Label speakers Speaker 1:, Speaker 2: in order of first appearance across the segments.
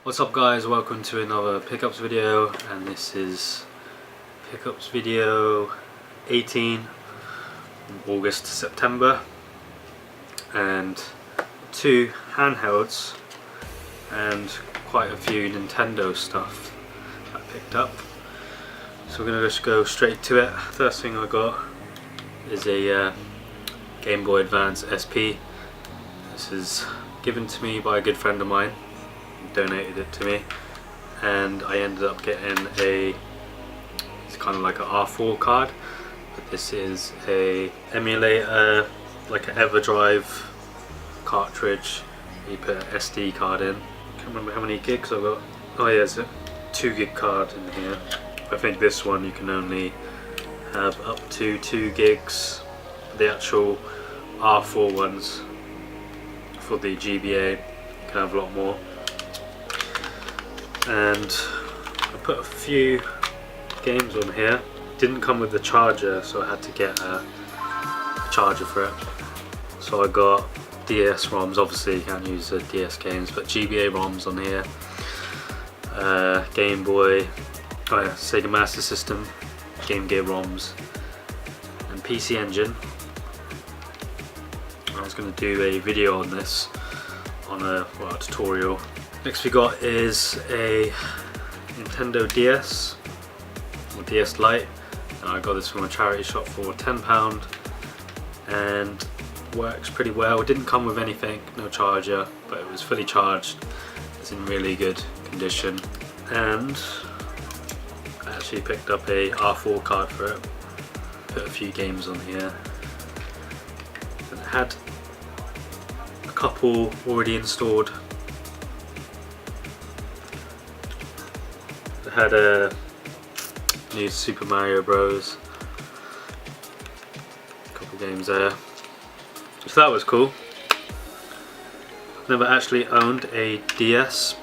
Speaker 1: What's up guys, welcome to another pickups video, and this is pickups video 18 from August to September, and two handhelds and quite a few Nintendo stuff I picked up. So we're going to just go straight to it. First thing I got is a Game Boy Advance SP. This is given to me by a good friend of mine. Donated it to me, and I ended up getting it's kind of like an R4 card, but this is a emulator, like an EverDrive cartridge. You put an SD card in. Can't remember how many gigs I got. Oh yeah, it's a 2 gig card in here. I think this one you can only have up to 2 gigs. The actual R4 ones for the GBA you can have a lot more. And I put a few games on here. Didn't come with the charger, so I had to get a charger for it. So I got DS ROMs. Obviously you can't use the DS games, but GBA ROMs on here. Game Boy, Sega Master System, Game Gear ROMs, and PC Engine. I was going to do a video on this, on a tutorial. Next we got is a Nintendo DS, or DS Lite, and I got this from a charity shop for £10, and works pretty well. It didn't come with anything, no charger, but it was fully charged. It's in really good condition, and I actually picked up a R4 card for it. Put a few games on here, and it had a couple already installed. Had a new Super Mario Bros. A couple games there, so that was cool. I've never actually owned a DS,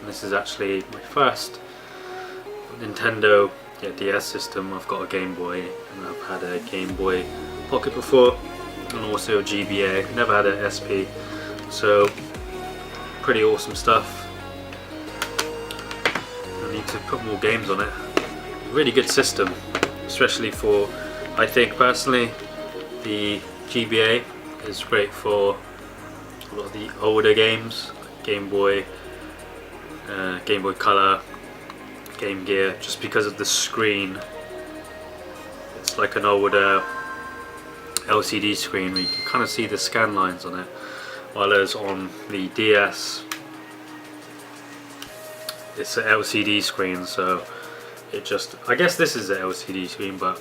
Speaker 1: and this is actually my first Nintendo DS system. I've got a Game Boy, and I've had a Game Boy Pocket before, and also a GBA. Never had an SP, so pretty awesome stuff. To put more games on it. Really good system, especially for, I think personally, the GBA is great for a lot of the older games, like Game Boy Color, Game Gear, just because of the screen. It's like an older LCD screen where you can kind of see the scan lines on it, while as on the DS it's an LCD screen, so it just, I guess this is an LCD screen, but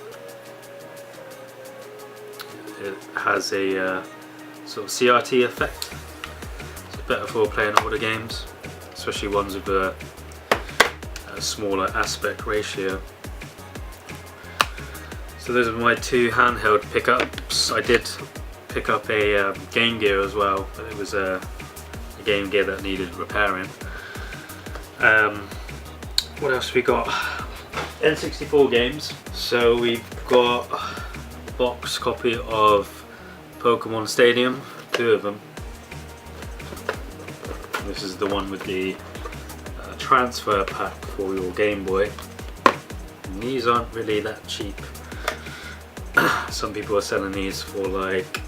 Speaker 1: it has a sort of CRT effect. It's better for playing older games, especially ones with a smaller aspect ratio. So those are my two handheld pickups. I did pick up a Game Gear as well, but it was a Game Gear that needed repairing. What else we got? N64 games. So we've got a box copy of Pokemon Stadium, 2 of them. This is the one with the transfer pack for your Game Boy. And these aren't really that cheap. Some people are selling these for like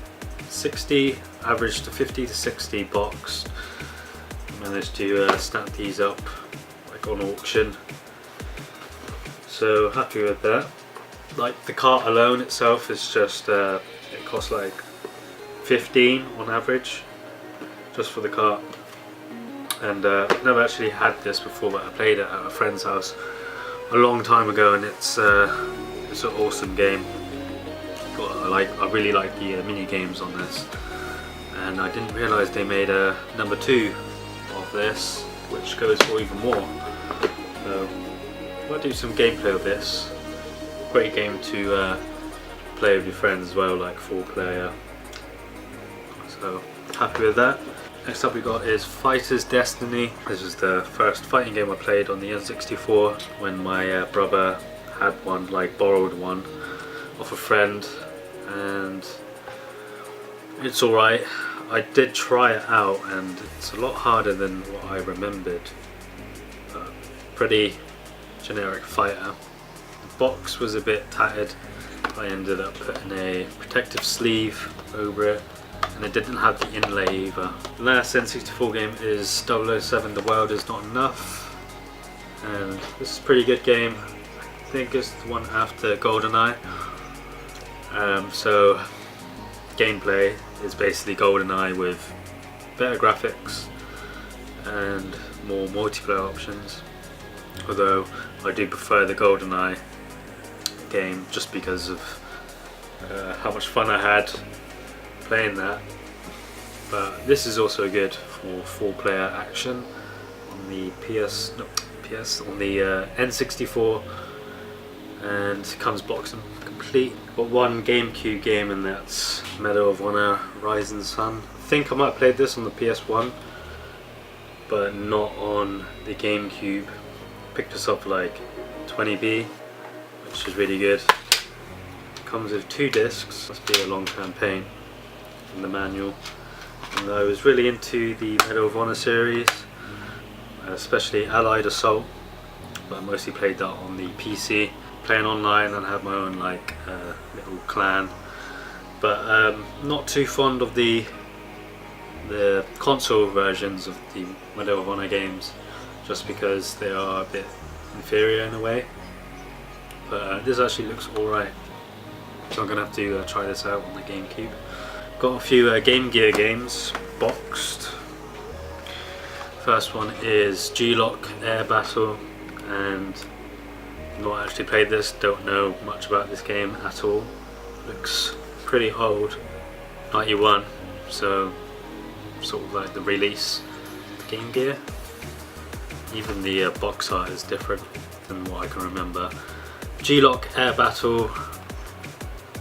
Speaker 1: 60, average to 50 to 60 box. I managed to snap these up like on auction, so happy with that. Like the cart alone itself is just it costs like 15 on average just for the cart, and I've never actually had this before, but I played it at a friend's house a long time ago, and it's an awesome game. I really like the mini games on this, and I didn't realise they made a number 2 of this, which goes for even more. So I'll do some gameplay of this. Great game to play with your friends as well, like 4-player. So happy with that. Next up we got is Fighter's Destiny. This is the first fighting game I played on the N64 when my brother had one, like borrowed one off a friend, and it's alright. I did try it out, and it's a lot harder than what I remembered pretty generic fighter. The box was a bit tattered. I ended up putting a protective sleeve over it, and it didn't have the inlay either. The last N64 game is 007 The World Is Not Enough, and this is a pretty good game. I think it's the one after GoldenEye. So gameplay is basically GoldenEye with better graphics and more multiplayer options, although I do prefer the GoldenEye game just because of how much fun I had playing that. But this is also good for 4-player action on the on the N64, and it comes boxed and complete. Got one GameCube game, and that's Medal of Honor Rising Sun. I think I might have played this on the PS1, but not on the GameCube. Picked this up for like 20p, which is really good. Comes with 2 discs, must be a long campaign in the manual. And I was really into the Medal of Honor series, especially Allied Assault, but I mostly played that on the PC, playing online, and had my own like little clan. But not too fond of the console versions of the Medal of Honor games, just because they are a bit inferior in a way. But this actually looks alright, so I'm going to have to try this out on the GameCube. Got a few Game Gear games boxed. First one is G-Lock Air Battle, and not actually played this, don't know much about this game at all. Looks pretty old, 91, so sort of like the release of Game Gear. Even the box art is different than what I can remember. G-Lock Air Battle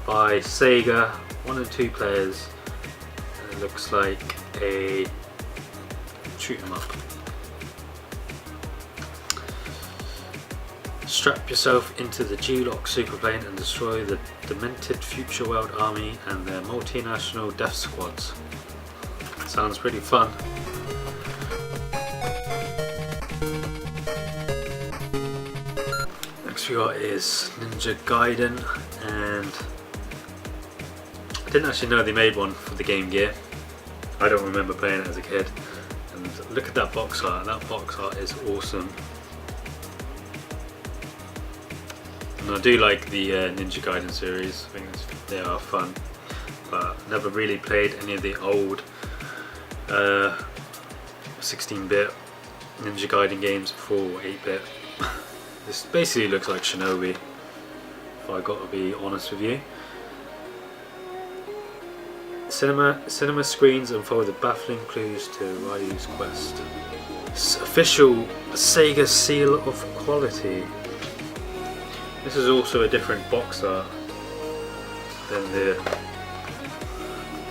Speaker 1: by Sega, 1 and 2 players. And it looks like a shoot 'em up. Strap yourself into the G-Lock superplane and destroy the demented Future World Army and their multinational death squads. Sounds pretty fun. Next we got is Ninja Gaiden, and I didn't actually know they made one for the Game Gear. I don't remember playing it as a kid. And look at that box art. That box art is awesome. And I do like the Ninja Gaiden series. I think they are fun, but never really played any of the old 16-bit Ninja Gaiden games before 8-bit. This basically looks like Shinobi, if I got to be honest with you. Cinema screens unfold the baffling clues to Ryu's quest. It's official Sega seal of quality. This is also a different box art than the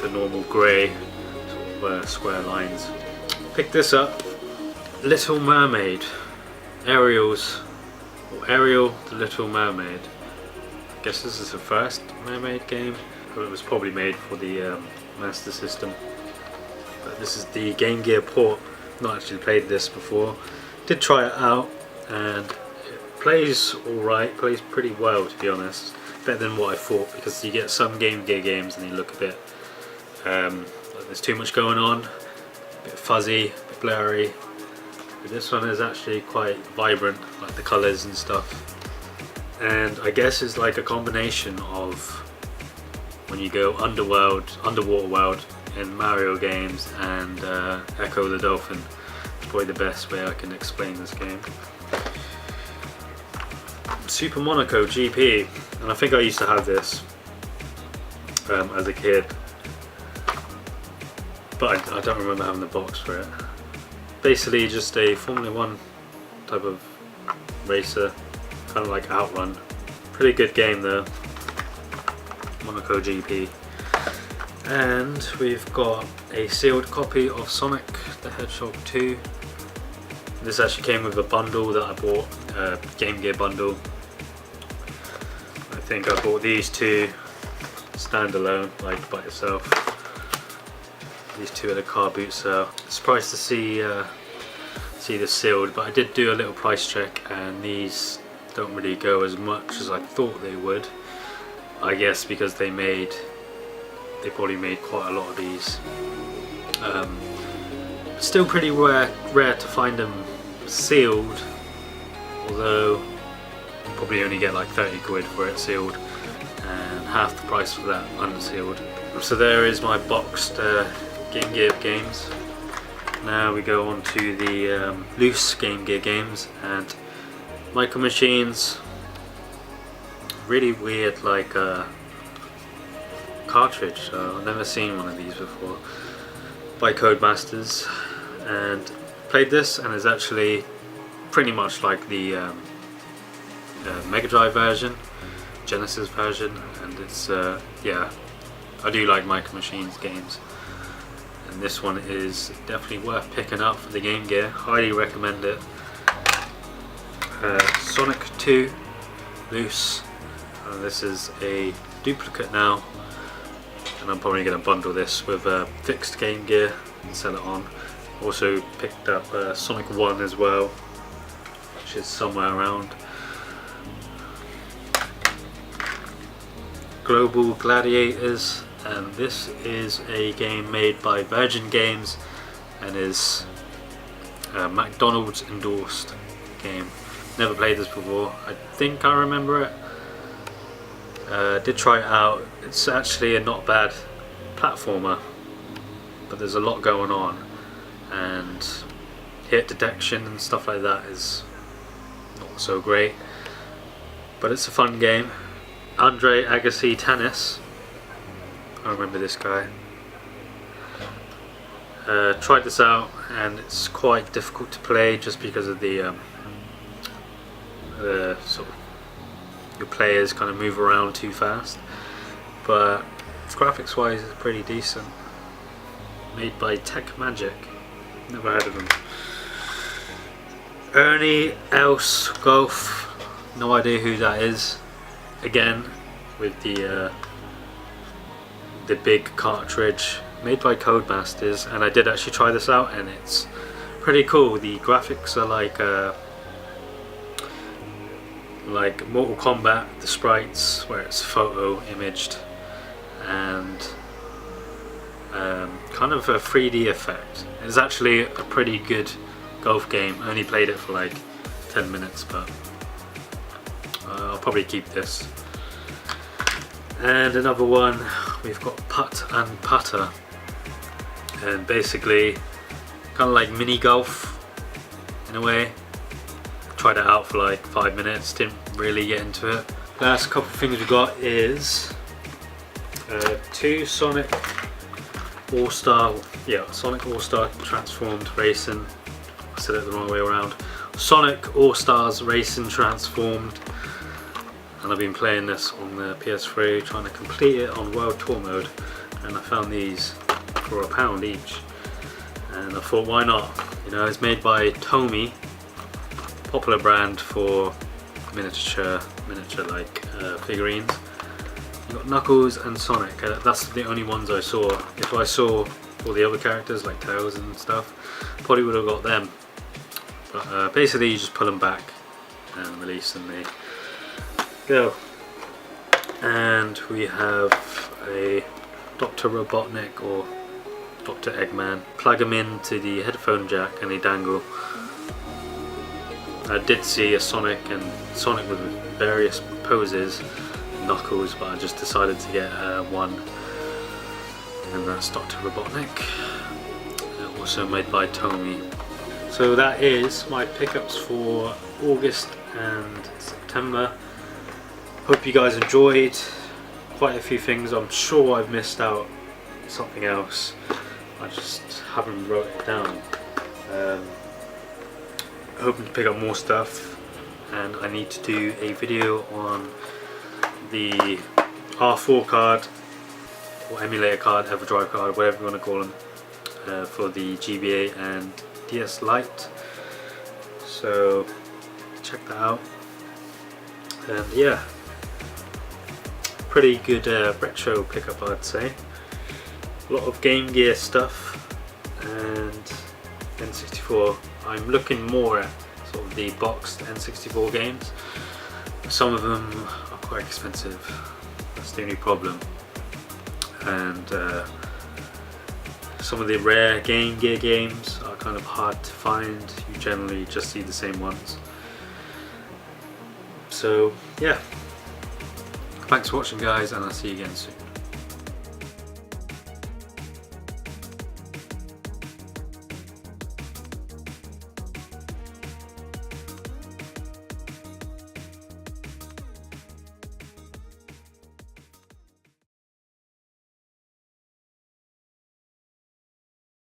Speaker 1: normal grey sort of square lines. Picked this up. Little Mermaid. Ariel the Little Mermaid. I guess this is the first mermaid game. It was probably made for the Master System. But this is the Game Gear port. Not actually played this before. Did try it out, and it plays alright, plays pretty well to be honest. Better than what I thought, because you get some Game Gear games and they look a bit like there's too much going on, a bit fuzzy, a bit blurry. But this one is actually quite vibrant, like the colours and stuff. And I guess it's like a combination of when you go underwater world in Mario games and Echo the Dolphin. It's probably the best way I can explain this game. Super Monaco GP, and I think I used to have this as a kid, but I don't remember having the box for it. Basically just a Formula 1 type of racer, kind of like Outrun. Pretty good game though, Monaco GP. And we've got a sealed copy of Sonic the Hedgehog 2. This actually came with a bundle that I bought, a Game Gear bundle. I think I bought these two standalone, like by itself. These two at a car boot sale. Surprised to see see this sealed, but I did do a little price check and these don't really go as much as I thought they would. I guess because they probably made quite a lot of these. Still pretty rare to find them sealed, although you probably only get like 30 quid for it sealed and half the price for that unsealed. So there is my boxed Game Gear games. Now we go on to the loose Game Gear games, and Micro Machines. Really weird, like cartridge. I've never seen one of these before. By Codemasters, and played this, and it's actually pretty much like the Mega Drive version, Genesis version, and it's yeah, I do like Micro Machines games, and this one is definitely worth picking up for the Game Gear. Highly recommend it. Sonic 2 loose. This is a duplicate now, and I'm probably going to bundle this with a fixed Game Gear and sell it on. Also picked up Sonic 1 as well, which is somewhere around. Global Gladiators, and this is a game made by Virgin Games and is a McDonald's endorsed game. Never played this before. I think I remember it. Did try it out. It's actually a not bad platformer, but there's a lot going on, and hit detection and stuff like that is not so great, but it's a fun game. Andre Agassi Tennis, I remember this guy. Tried this out, and it's quite difficult to play just because of the sort of your players kind of move around too fast, but graphics wise it's pretty decent. Made by Tech Magic, never heard of them. Ernie Els Golf, no idea who that is. Again with the big cartridge, made by Codemasters, and I did actually try this out and it's pretty cool. The graphics are like Mortal Kombat, the sprites where it's photo imaged, and kind of a 3D effect. It's actually a pretty good golf game. I only played it for like 10 minutes, but I'll probably keep this. And another one, we've got Putt and Putter, and basically kind of like mini golf in a way. Tried it out for like 5 minutes, didn't really get into it. Last couple of things we got is two Sonic All-Star, Sonic All-Star Transformed Racing. I said it the wrong way around. Sonic All-Stars Racing Transformed, and I've been playing this on the PS3, trying to complete it on World Tour mode, and I found these for £1 each, and I thought, why not? You know, it's made by Tomy, popular brand for miniature like figurines. You got Knuckles and Sonic. That's the only ones I saw. If I saw all the other characters like Tails and stuff, probably would have got them. But basically, you just pull them back and release, and they go. And we have a Dr. Robotnik or Dr. Eggman. Plug them into the headphone jack and they dangle. I did see a Sonic with various poses, Knuckles, but I just decided to get one, and that's Dr. Robotnik, also made by Tomy. So that is my pickups for August and September. Hope you guys enjoyed. Quite a few things. I'm sure I've missed out something else. I just haven't wrote it down. Hoping to pick up more stuff, and I need to do a video on the R4 card or emulator card, EverDrive card, whatever you want to call them, for the GBA and DS Lite. So check that out. And yeah, pretty good retro pickup, I'd say. A lot of Game Gear stuff, and N64. I'm looking more at sort of the boxed N64 games. Some of them are quite expensive, that's the only problem, and some of the rare Game Gear games are kind of hard to find. You generally just see the same ones. So yeah, thanks for watching guys, and I'll see you again soon.